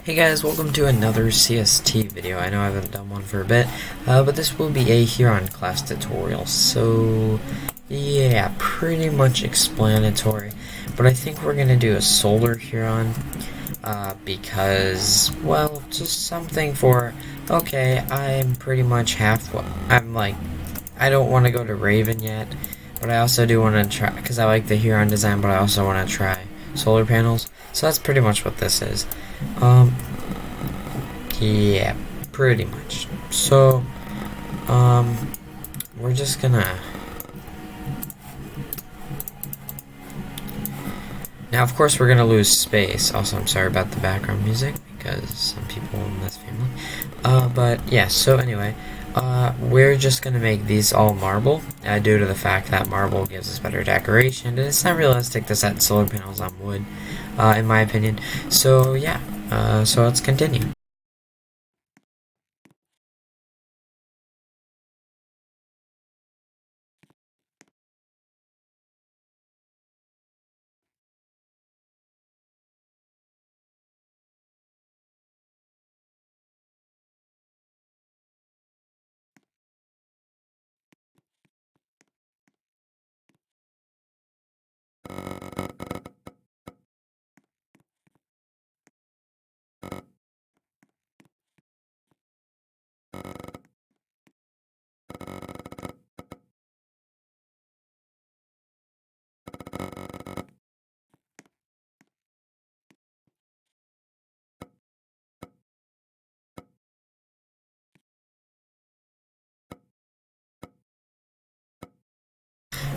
Hey guys, welcome to another CST video. I know I haven't done one for a bit, but this will be a Heron Class tutorial. So, yeah, pretty much explanatory. But I think we're going to do a Solar Heron, because, well, just something for, okay, I'm pretty much I don't want to go to Raven yet, but I also do want to try, because I like the Heron design, but I also want to try solar panels. So that's pretty much what this is. Yeah, pretty much. So, we're just gonna... Now, of course, we're gonna lose space. Also, I'm sorry about the background music, because some people in this family. But, yeah, so anyway, we're just gonna make these all marble, due to the fact that marble gives us better decoration, and it's not realistic to set solar panels on wood, in my opinion. So, yeah, so let's continue.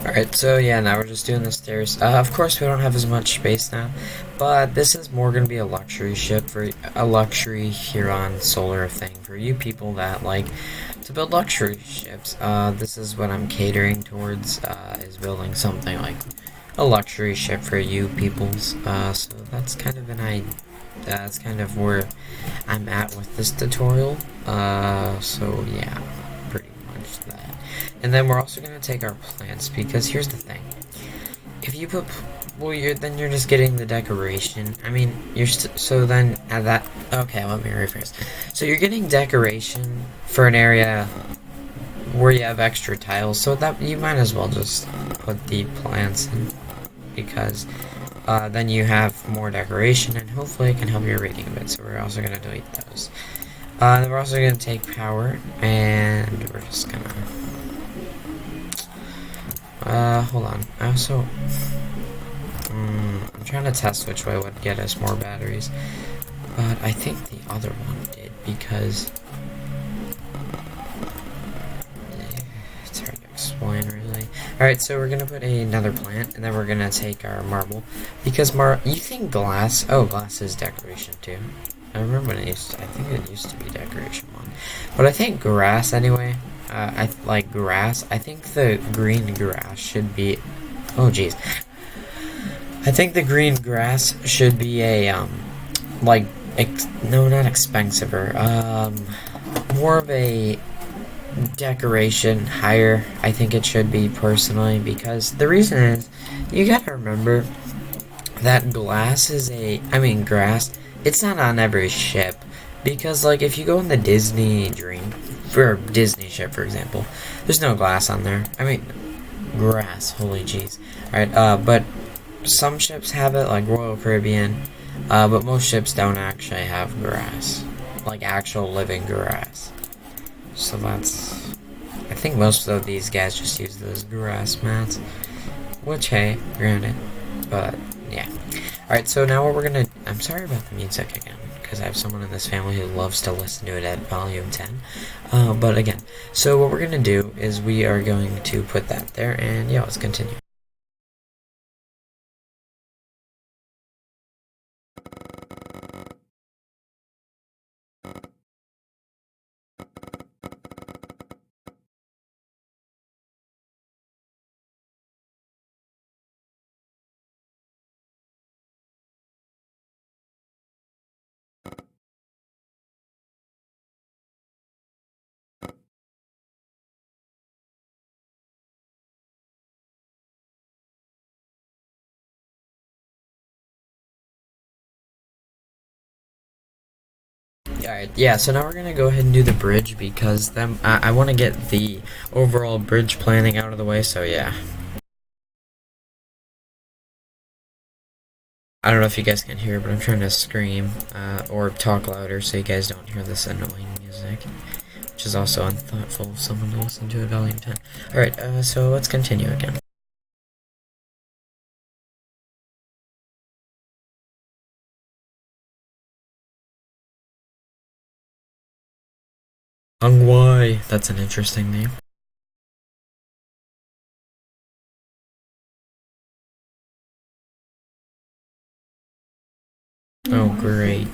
Alright, so yeah, now we're just doing the stairs. Of course, we don't have as much space now, but this is more going to be a luxury ship for a luxury Huron solar thing for you people that like to build luxury ships. This is what I'm catering towards, is building something like a luxury ship for you peoples. So that's kind of that's kind of where I'm at with this tutorial. So yeah, pretty much that. And then we're also gonna take our plants, because here's the thing: if you put, well, then you're just getting the decoration. I mean, so then at that. Okay, let me rephrase. So you're getting decoration for an area where you have extra tiles, so that you might as well just put the plants in, because then you have more decoration, and hopefully it can help your rating a bit. So we're also gonna delete those. Then we're also gonna take power, and we're just gonna. Hold on. I also... I'm trying to test which way would get us more batteries. But I think the other one did, because... It's hard to explain, really. Alright, so we're gonna put another plant, and then we're gonna take our marble. Because you think glass... Oh, glass is decoration, too. I remember when I think it used to be decoration one. But I think grass, anyway... I like grass. I think the green grass should be... Oh, jeez. I think the green grass should be a, like, no, not expensive, more of a decoration higher. I think it should be, personally, because the reason is, you gotta remember that glass is grass, it's not on every ship. Because, like, if you go in the Disney Disney ship, for example, there's no glass on there. I mean, grass, holy jeez. Alright, but some ships have it, like Royal Caribbean, but most ships don't actually have grass. Like, actual living grass. So that's... I think most of these guys just use those grass mats. Which, hey, granted. But, yeah. Alright, so now what we're gonna... I'm sorry about the music again, because I have someone in this family who loves to listen to it at volume 10. But again, so what we're gonna do is we are going to put that there, and yeah, let's continue. Alright, yeah, so now we're gonna go ahead and do the bridge because then I want to get the overall bridge planning out of the way, so yeah. I don't know if you guys can hear, but I'm trying to scream or talk louder so you guys don't hear this annoying music, which is also unthoughtful of someone to listen to at volume 10. Alright, so let's continue again. Angwai, that's an interesting name. Oh, great.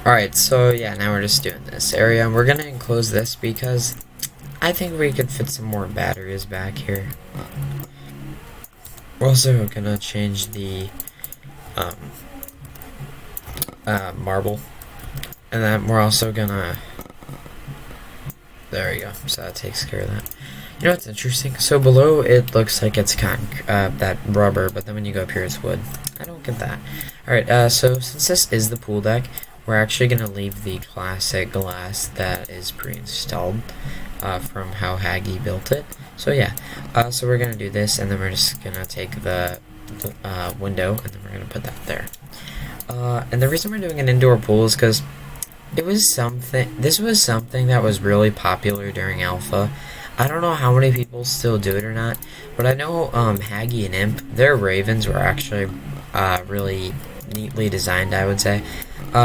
Alright, so yeah, now we're just doing this area. We're gonna enclose this because I think we could fit some more batteries back here. We're also gonna change the um, marble, and then we're also gonna, there we go, so that takes care of that. You know what's interesting? So below it looks like it's that rubber, but then when you go up here it's wood. I don't get that. Alright, so since this is the pool deck, we're actually gonna leave the classic glass that is pre-installed from how Haggy built it. So yeah, so we're gonna do this, and then we're just gonna take the window, and then we're gonna put that there. And the reason we're doing an indoor pool is because this was something that was really popular during alpha. I don't know how many people still do it or not, but I know Haggy and Imp, their ravens were actually really neatly designed, I would say,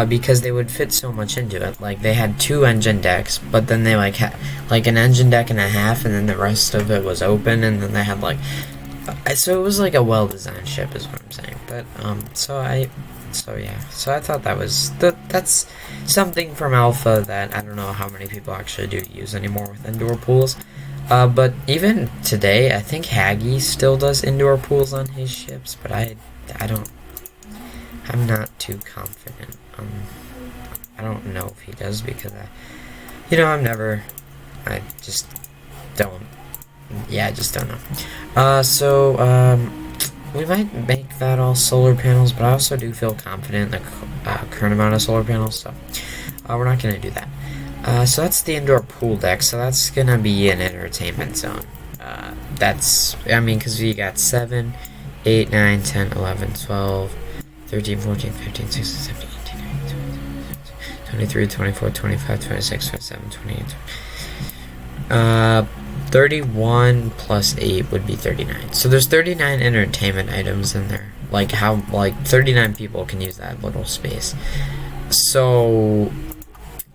because they would fit so much into it. Like, they had 2 engine decks, but then they had an engine deck and a half, and then the rest of it was open, and then they had so it was like a well-designed ship is what I'm saying. But so I thought that's something from alpha that I don't know how many people actually do use anymore with indoor pools. But even today, I think Haggy still does indoor pools on his ships, but I'm not too confident. I don't know if he does because I just don't. Yeah, I just don't know. We might make that all solar panels, but I also do feel confident in the current amount of solar panels, so we're not going to do that. So that's the indoor pool deck, so that's going to be an entertainment zone. Because we got 7, 8, 9, 10, 11, 12, 13, 14, 15, 16, 17, 18, 19, 20, 23, 24, 25, 26, 27, 28, 31 plus 8 would be 39. So there's 39 entertainment items in there. 39 people can use that little space. So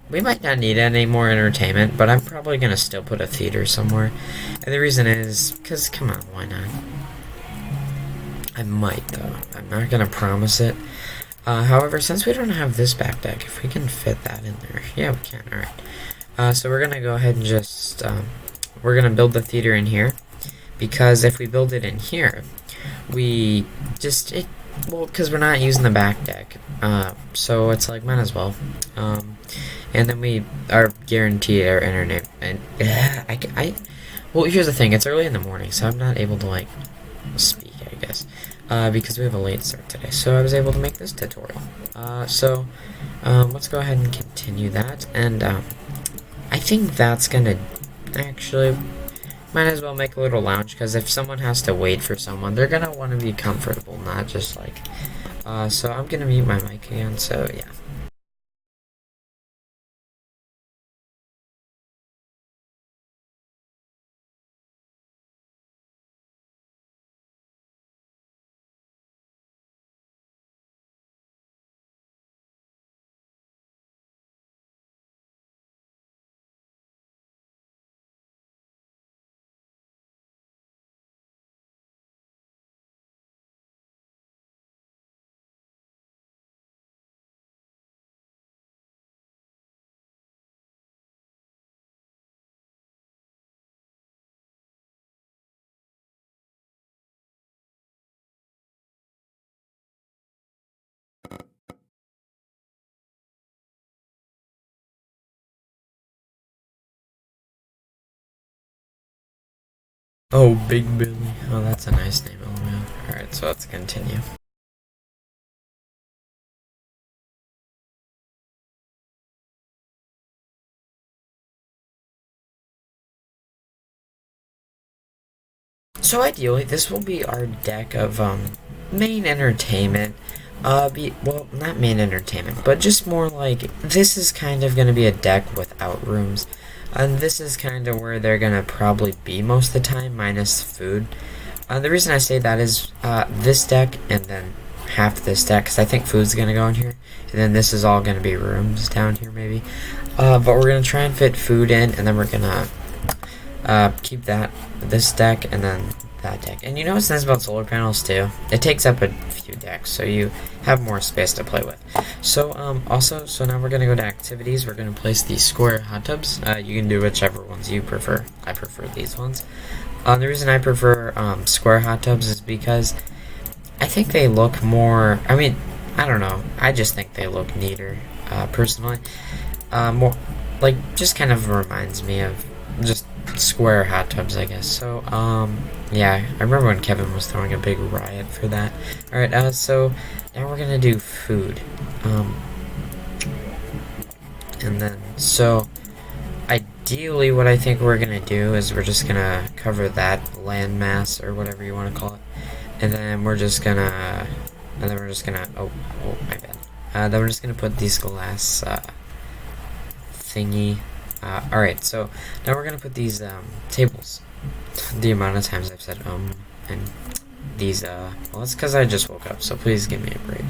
we might not need any more entertainment, but I'm probably going to still put a theater somewhere. And the reason is, because, come on, why not? I might, though. I'm not going to promise it. However, since we don't have this back deck, if we can fit that in there. Yeah, we can. Alright. So we're going to go ahead and just... we're going to build the theater in here, because if we build it in here, because we're not using the back deck, so it's like, might as well, and then we are guaranteed our internet, and, well, here's the thing, it's early in the morning, so I'm not able to, speak, I guess, because we have a late start today. So I was able to make this tutorial. Let's go ahead and continue that. And I think that's gonna actually might as well make a little lounge, because if someone has to wait for someone, they're gonna want to be comfortable, not just like. So I'm gonna mute my mic again. So yeah. Oh, Big Billy. Oh, that's a nice name. Oh man. Alright, so let's continue. So ideally, this will be our deck of main entertainment. Well, not main entertainment, but just more like, this is kind of gonna be a deck without rooms. And this is kind of where they're gonna probably be most of the time, minus food. The reason I say that is this deck and then half this deck, because I think food's gonna go in here, and then this is all gonna be rooms down here maybe. But we're gonna try and fit food in, and then we're gonna keep this deck and then that deck. And you know what's nice about solar panels too? It takes up a few decks, so you have more space to play with. So so now we're gonna go to activities. We're gonna place these square hot tubs. You can do whichever ones you prefer. I prefer these ones. The reason I prefer square hot tubs is because I think they look more. I mean, I don't know. I just think they look neater, personally. More like, just kind of reminds me of just square hot tubs, I guess. So yeah, I remember when Kevin was throwing a big riot for that. Alright, so now we're gonna do food. And then, so ideally what I think we're gonna do is we're just gonna cover that landmass, or whatever you want to call it, and then we're just gonna oh my bad. Then we're just gonna put these glass thingy. Alright, so now we're gonna put these tables. The amount of times I've said and these well, that's because I just woke up, so please give me a break.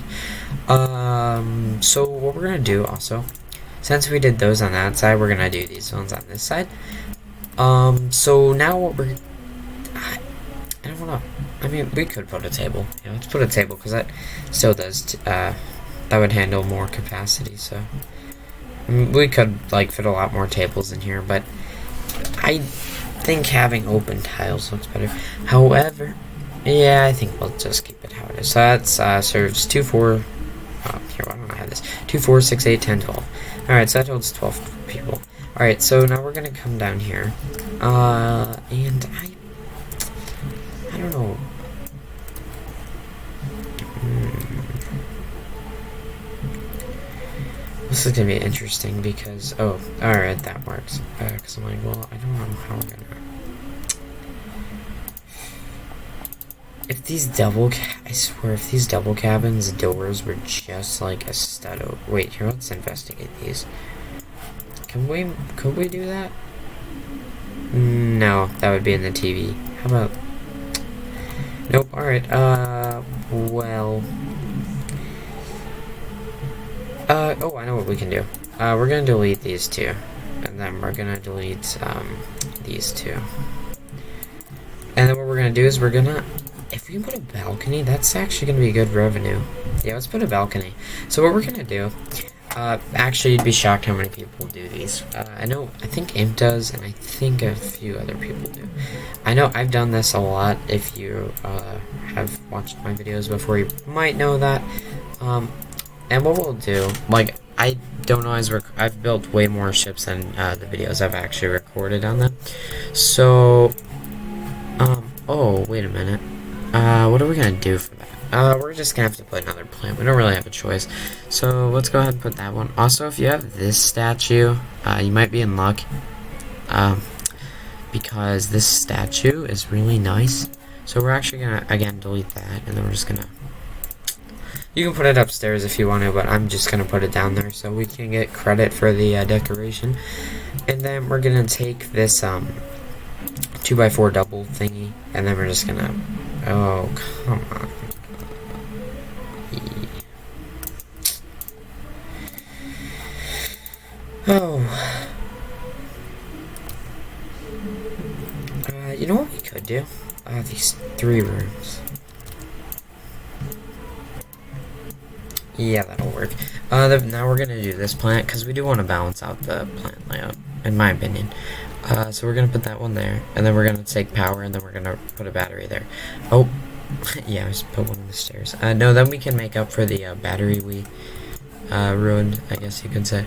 So what we're gonna do also, since we did those on that side, we're gonna do these ones on this side. So now what I don't know. I mean, we could put a table. Yeah, let's put a table, because that still does that would handle more capacity. So we could like fit a lot more tables in here, but I think having open tiles looks better. However, yeah, I think we'll just keep it how it is. So that's serves 2, 4. Here, why don't I have this? 2, 4, 6, 8, 10, 12. Alright, so that holds 12 people. Alright, so now we're gonna come down here. And I don't know. This is gonna be interesting because, oh, alright, that works. Because I'm like, well, I don't know how we're gonna. If these I swear, if these double cabins doors were just like a stud. Wait, here, let's investigate these. Could we do that? No, that would be in the TV. How about? Nope. Alright. Well. Oh, I know what we can do. We're gonna delete these two, and then we're gonna delete these two. And then what we're gonna do is if we can put a balcony, that's actually gonna be good revenue. Yeah, let's put a balcony. So what we're gonna do, actually, you'd be shocked how many people do these. I think Imp does, and I think a few other people do. I know I've done this a lot. If you have watched my videos before, you might know that. And what we'll do, like, I don't know, I've built way more ships than the videos I've actually recorded on them. So, oh, wait a minute. What are we gonna do for that? We're just gonna have to put another plant. We don't really have a choice. So let's go ahead and put that one. Also, if you have this statue, you might be in luck. Because this statue is really nice. So we're actually gonna, again, delete that, and then we're just gonna... You can put it upstairs if you want to, but I'm just gonna put it down there so we can get credit for the decoration. And then we're gonna take this 2x4 double thingy, and then we're just gonna... Oh, come on. Oh. You know what we could do? These 3 rooms. Yeah, that'll work. Now we're gonna do this plant, because we do want to balance out the plant layout, in my opinion. So we're gonna put that one there, and then we're gonna take power, and then we're gonna put a battery there. Oh, yeah, I just put one on the stairs. No, then we can make up for the battery we ruined, I guess you could say.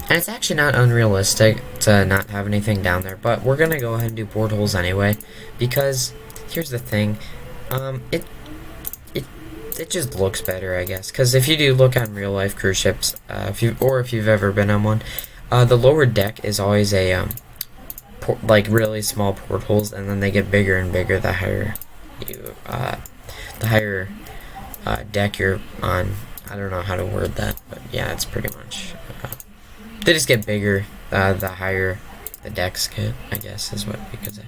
And it's actually not unrealistic to not have anything down there, but we're gonna go ahead and do portholes anyway, because here's the thing, it just looks better, I guess. Because if you do look on real life cruise ships, if you've ever been on one, the lower deck is always a like really small portholes, and then they get bigger and bigger the higher deck you're on. I don't know how to word that, but yeah, it's pretty much. They just get bigger the higher the decks get, I guess is what we could say.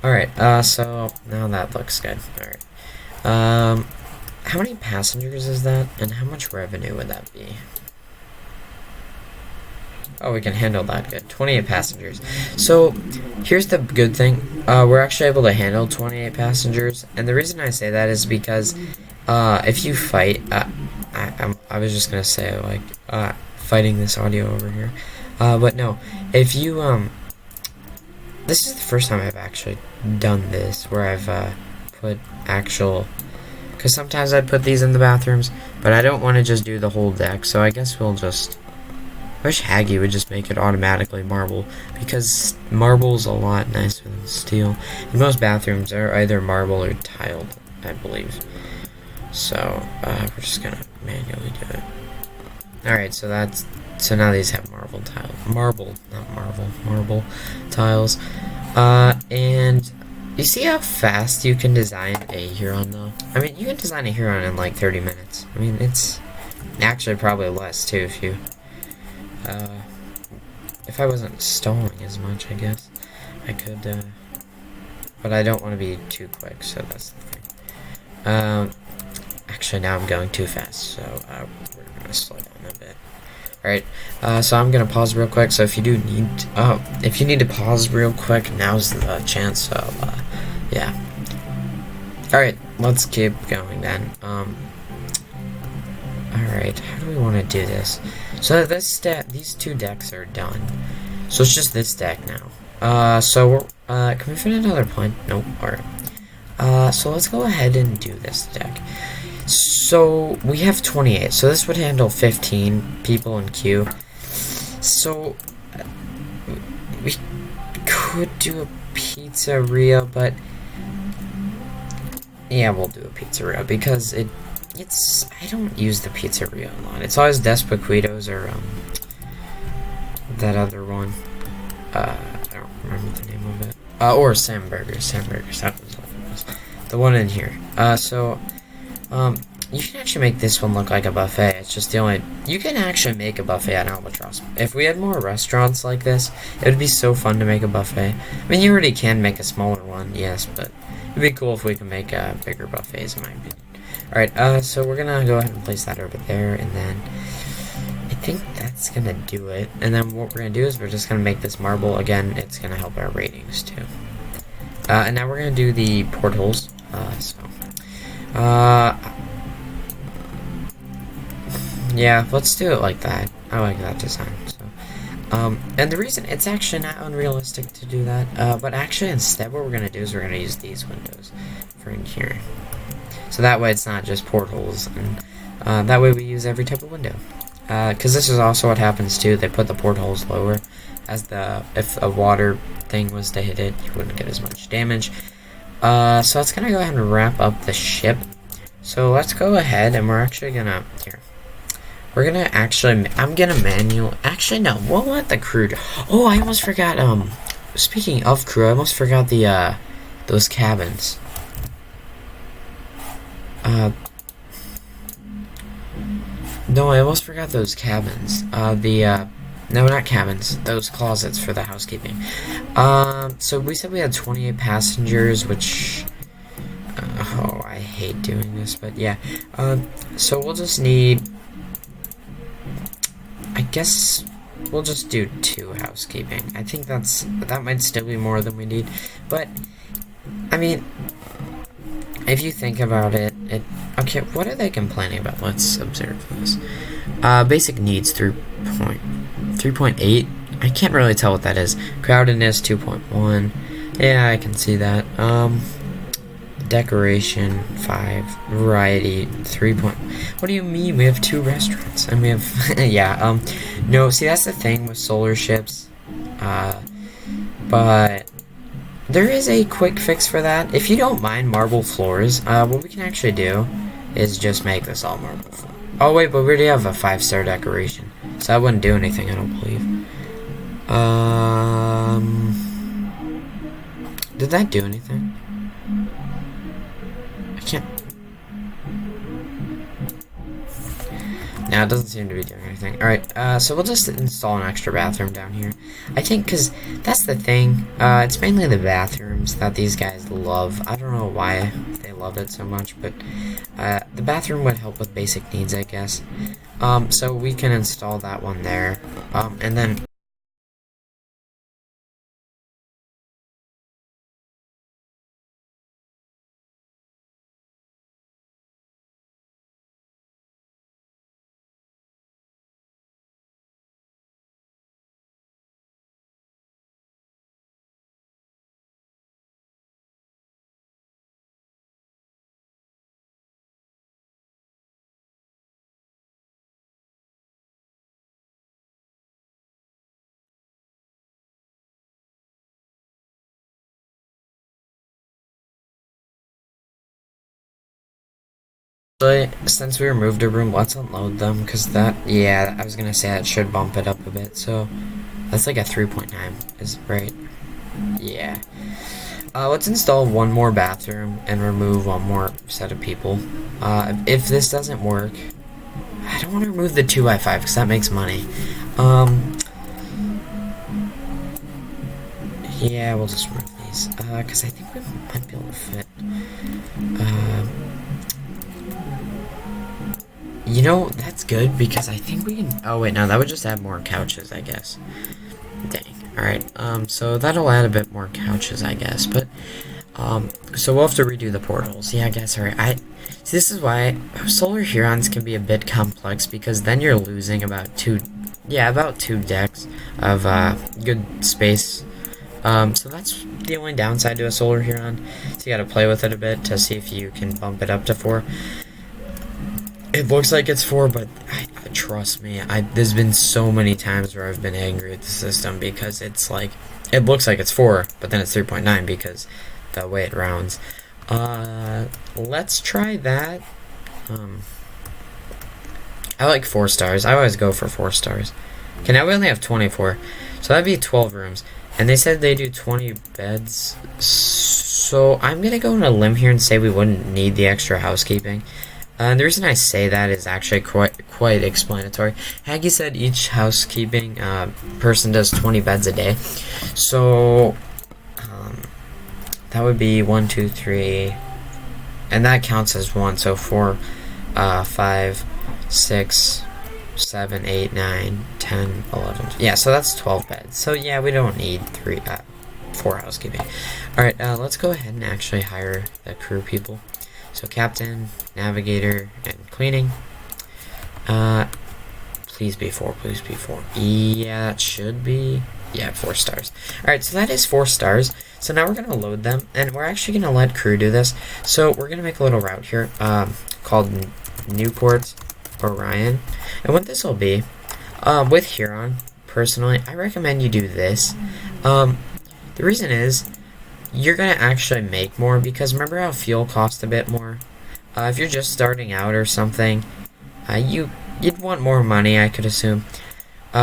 Alright, so now that looks good. Alright. How many passengers is that? And how much revenue would that be? Oh, we can handle that good. 28 passengers. So, here's the good thing. We're actually able to handle 28 passengers. And the reason I say that is because if you fight... I was just gonna say, like... fighting this audio over here, but no, if you this is the first time I've actually done this where I've put actual, because sometimes I'd put these in the bathrooms, but I don't want to just do the whole deck, so I guess we'll just... I wish Haggy would just make it automatically marble, because marble's a lot nicer than steel, and most bathrooms are either marble or tiled, I believe. So we're just gonna manually do it. Alright, so now these have marble tiles. And you see how fast you can design a Huron, though? I mean, you can design a Huron in like 30 minutes. I mean, it's actually probably less, too, if I wasn't stalling as much, I guess. I could, but I don't want to be too quick, so that's the thing. Actually, now I'm going too fast, so, we're gonna slow down a bit. Alright, so I'm gonna pause real quick, so if you need to pause real quick, now's the chance, so, yeah. Alright, let's keep going then. Alright, how do we want to do this? So these 2 decks are done. So it's just this deck now. So can we fit another plant? Nope, alright. So let's go ahead and do this deck. So we have 28, so this would handle 15 people in queue. So we could do a pizzeria, but yeah, we'll do a pizzeria because it's I don't use the pizzeria a lot. It's always Despoquitos or that other one. I don't remember the name of it. Or Sam Burgers. That was what it was. The one in here. You can actually make this one look like a buffet. It's just you can actually make a buffet at Albatross. If we had more restaurants like this, it would be so fun to make a buffet. I mean, you already can make a smaller one, yes, but it'd be cool if we can make bigger buffets, in my opinion. Alright, so we're gonna go ahead and place that over there, and then I think that's gonna do it. And then what we're gonna do is we're just gonna make this marble. Again, it's gonna help our ratings, too. And now we're gonna do the portholes. Yeah, let's do it like that. I like that design. So, and the reason it's actually not unrealistic to do that, but actually instead what we're gonna do is we're gonna use these windows for in here. So that way it's not just portholes, and that way we use every type of window. Because this is also what happens too. They put the portholes lower, as if a water thing was to hit it, you wouldn't get as much damage. So let's gonna go ahead and wrap up the ship. So let's go ahead and we're actually gonna we're gonna actually I'm gonna actually no, we'll let the crew oh, I almost forgot speaking of crew, I almost forgot the those cabins. No, I almost forgot those cabins. No, not cabins. Those closets for the housekeeping. So we said we had 28 passengers, which... oh, I hate doing this, but yeah. So we'll just need... I guess we'll just do 2 housekeeping. I think that might still be more than we need. But, I mean... if you think about it, okay, what are they complaining about? Let's observe this. Basic needs 3.8. I can't really tell what that is. Crowdedness 2.1. Yeah, I can see that. Decoration 5. Variety 3. What do you mean? We have 2 restaurants and we have yeah. No, see that's the thing with solar ships. But there is a quick fix for that. If you don't mind marble floors, what we can actually do is just make this all marble floor. Oh wait, but we already have a 5-star decoration, so that wouldn't do anything, I don't believe. Did that do anything? I can't... nah, it doesn't seem to be doing anything. Alright, so we'll just install an extra bathroom down here. I think, because that's the thing, it's mainly the bathrooms that these guys love. I don't know why they love it so much, but the bathroom would help with basic needs, I guess. So we can install that one there, and then... But since we removed a room, let's unload them, because that, yeah, I was gonna say that should bump it up a bit, so that's like a 3.9, is right? Yeah. Let's install one more bathroom and remove one more set of people. If this doesn't work, I don't want to remove the 2x5 because that makes money. Yeah, we'll just remove these, because I think we might be able to fit. You know, that's good, because I think we can... oh, wait, no, that would just add more couches, I guess. Dang. Alright, so that'll add a bit more couches, I guess, but, so we'll have to redo the portals. Yeah, I guess, alright, see, this is why Solar Herons can be a bit complex, because then you're losing about two decks of, good space. So that's the only downside to a Solar Heron, so you gotta play with it a bit to see if you can bump it up to 4. It looks like it's 4, but trust me, there's been so many times where I've been angry at the system because it's like, it looks like it's 4, but then it's 3.9 because the way it rounds. Let's try that. I like 4 stars. I always go for 4 stars. Okay, now we only have 24, so that'd be 12 rooms. And they said they do 20 beds, so I'm gonna go on a limb here and say we wouldn't need the extra housekeeping. And the reason I say that is actually quite explanatory. Haggy said each housekeeping person does 20 beds a day. So, that would be 1, 2, 3, and that counts as 1. So 4, 5, 6, 7, 8, 9, 10, 11. Yeah, so that's 12 beds. So yeah, we don't need 4 housekeeping. Alright, let's go ahead and actually hire the crew people. So captain, navigator, and cleaning. Please be 4, please be 4. Yeah, that should be, yeah, 4 stars. Alright, so that is 4 stars. So now we're going to load them, and we're actually going to let crew do this. So we're going to make a little route here, called Newport Orion. And what this will be, with Huron, personally, I recommend you do this. The reason is, you're gonna actually make more, because remember how fuel costs a bit more? If you're just starting out or something, you'd want more money, I could assume.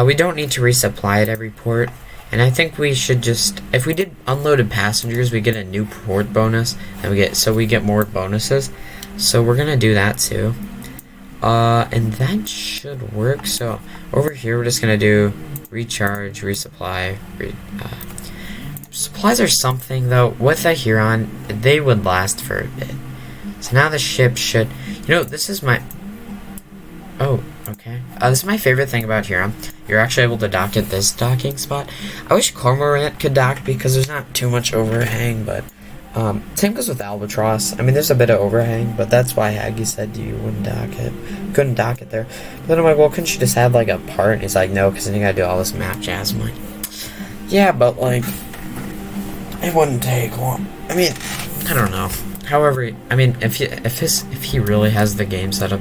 We don't need to resupply at every port, and I think we should just, if we did unloaded passengers, we get a new port bonus, and we get more bonuses. So we're gonna do that too. And that should work. So over here, we're just gonna do recharge, resupply. Supplies are something though. With a Huron, they would last for a bit. So now the ship should, this is my. Oh, okay. This is my favorite thing about Huron. You're actually able to dock at this docking spot. I wish Cormorant could dock because there's not too much overhang, but same goes with Albatross. I mean, there's a bit of overhang, but that's why Haggy said you couldn't dock it there. But then I'm like, well, couldn't you just have like a part? And he's like, no, because then you gotta do all this map jazz. I'm like, yeah, but like, it wouldn't take long. I mean, I don't know. However, I mean, if he really has the game set up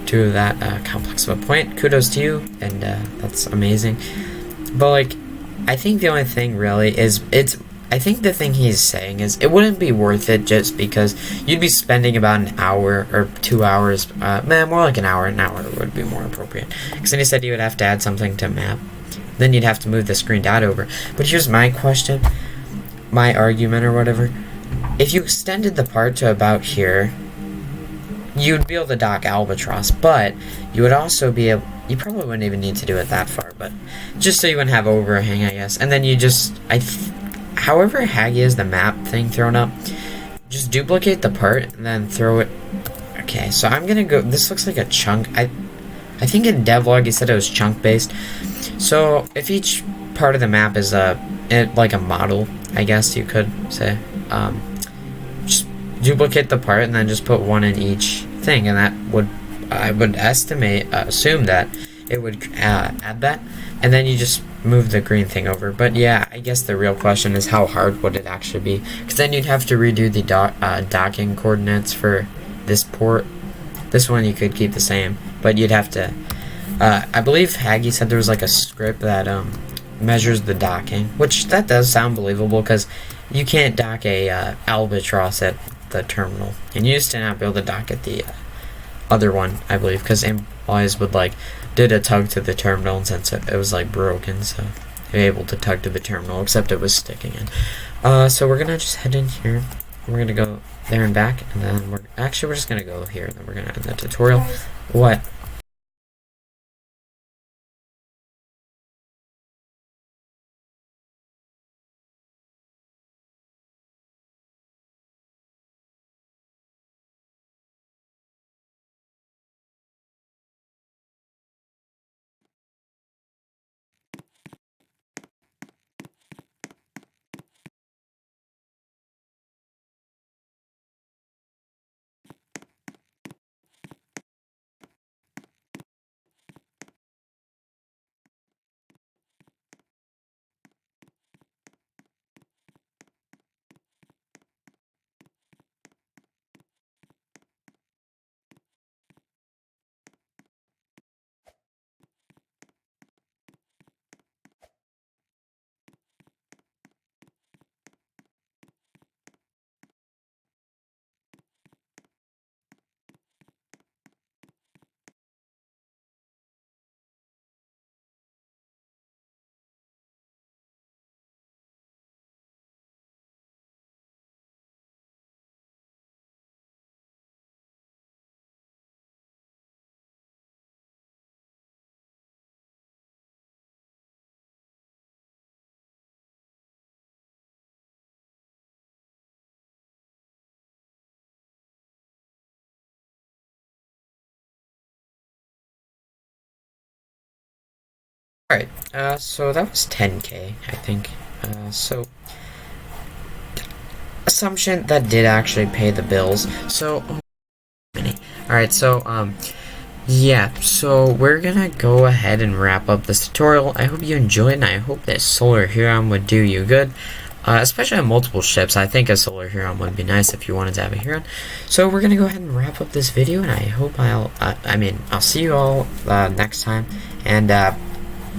to that complex of a point, kudos to you, and that's amazing. But like, I think the only thing really is I think the thing he's saying is it wouldn't be worth it just because you'd be spending about an hour or 2 hours, more like an hour. An hour would be more appropriate. Because then he said you would have to add something to map. Then you'd have to move the screen dot over. But here's my question, my argument or whatever. If you extended the part to about here, you'd be able to dock Albatross, but you would also be able, you probably wouldn't even need to do it that far, but just so you wouldn't have overhang, I guess. And then you just, however Haggy is the map thing thrown up, just duplicate the part and then throw it. Okay, so I'm gonna go, this looks like a chunk. I think in devlog he said it was chunk based. So if each part of the map is like a model, I guess you could say, just duplicate the part and then just put one in each thing, and that would, I would assume that it would add that, and then you just move the green thing over. But yeah, I guess the real question is how hard would it actually be, because then you'd have to redo the docking coordinates for this port. This one you could keep the same, but you'd have to, I believe Haggy said there was like a script that measures the docking, which that does sound believable, because you can't dock a Albatross at the terminal, and you used to not be able to dock at the other one, I believe, because employees would like did a tug to the terminal, and since it was like broken, so they were able to tug to the terminal, except it was sticking in. So we're gonna just head in here. We're gonna go there and back, and then we're just gonna go here, and then we're gonna end the tutorial. What? Alright, so that was 10k, I think. So, assumption that did actually pay the bills. So, alright, so, yeah, so we're gonna go ahead and wrap up this tutorial. I hope you enjoyed, and I hope that Solar Heron would do you good. Especially on multiple ships. I think a Solar Heron would be nice if you wanted to have a Heron. So we're gonna go ahead and wrap up this video, and I hope I'll see you all next time, and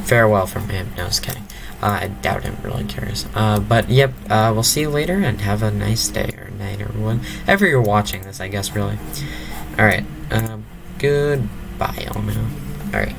farewell from him. No, I was kidding. I doubt him really cares. But yep, we'll see you later, and have a nice day or night, or whenever you're watching this, I guess, really. Alright, goodbye all now. Alright.